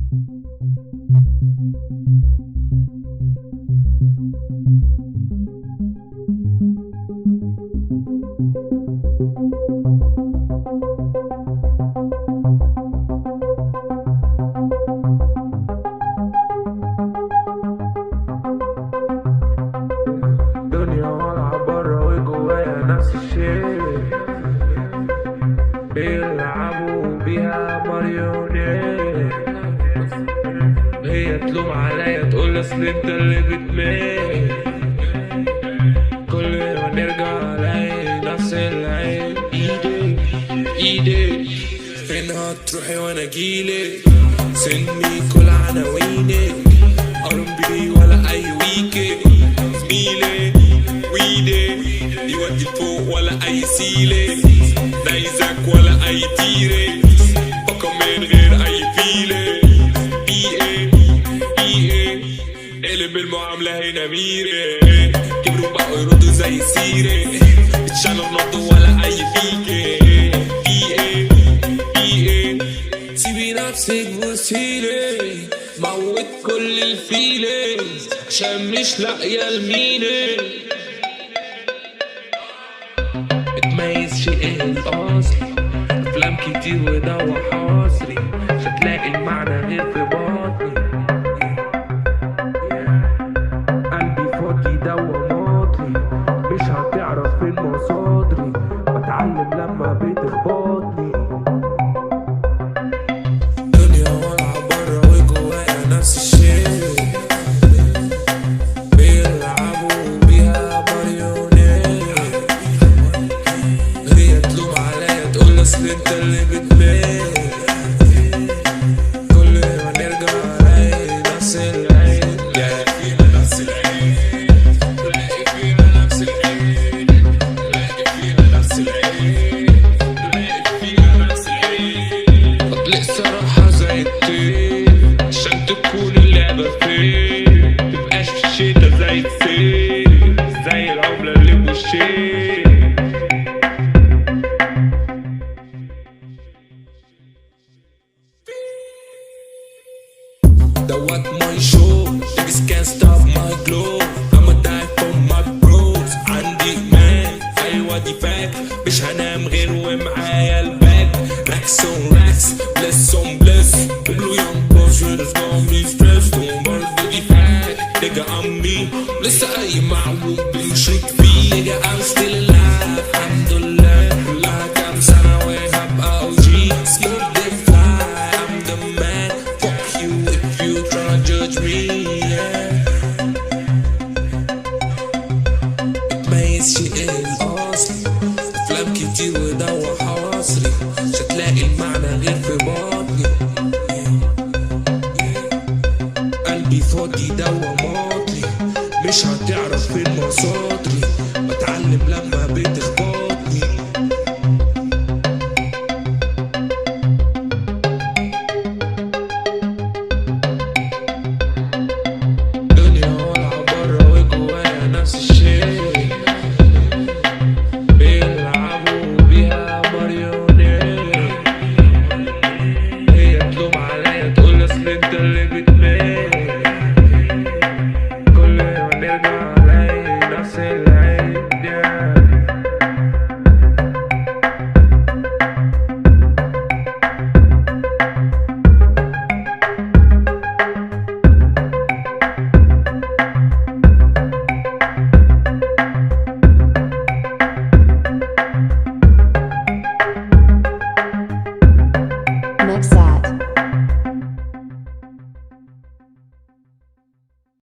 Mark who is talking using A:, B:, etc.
A: دنيا والعب برا وجوايا نفس الشيء، بيلعبوا بيها ماريونيت. هي تلوم عليا تقول اصل انت اللي بتميل، كل ما نرجع الاقي نفس العيب. ايدي فين هتروحي وانا اجيلك؟ سني كل عناوينك، ارمبي ولا اي ويكند. زميلي ويدي يودي لفوق ولا اي سيلة، نايزك ولا اي تيرة، بقى من غير اي فيلة. ايه قلب المعاملة هنا ميرة، كبروا بقوا يردوا زي السيرة، اتشالوا نطوا ولا اي فيكة. ايه سيبي نفسك بوسيلة، موت كل الفيلينز عشان مش لاقية المينينج. متميزش ايه الاصلي، افلام كتير ودوا حصري، مش هتلاقي المعنى غير في بطني. قلبي فاضي دوا ماضي، مش هتعرف فين مصادري، بتعلم لما بتخبطني. دنيا والعب برا وجوايا نفس الشيء، بيلعبوا بيها ماريونيت. هي تلوم عليا تقول اصل انت اللي بتميل، كل ما نرجع الاقي نفس العيب. نفس العيب، تلاقي فينا نفس العيب، تلاقي فينا نفس العيب، تلاقي فينا نفس العيب. اطلق صراحة زي الطير عشان تكون اللعبة فين، متبقاش في الشتا زي السيل، زي العملة اللي بوشين. دوت my show, niggas can't stop my glow. I'ma die for my bros. عندي مان أيوة دي فاك، مش هنام غير ومعايا الباك. Racks on racks, bless on bless. Blue young boss, just gon' be stressed. برضه دي فاك nigga I'm me، لسه أي معلوم بنشوط فيه. nigga I'm still alive الحمد لله، كلها كام سنة وهبقى OG. Smoke the fly, I'm the man. Fuck you if you tryna judge me, yeah. متميزش ايه الاصلي، افلام كتير ودوا حصري، مش هتلاقي المعنى غير في بطني. قلبي فاضي دوا ماضي، مش هتعرف فين مصادري، بتعلم لما بتخبطني. دنيا والعب برا وجوايا نفس الشيء، بيلعبوا بيها ماريونيت. هي تلوم عليا تقول اصل انت اللي بتميل، كل ما نرجع الاقي نفس العيب.
B: Mixat.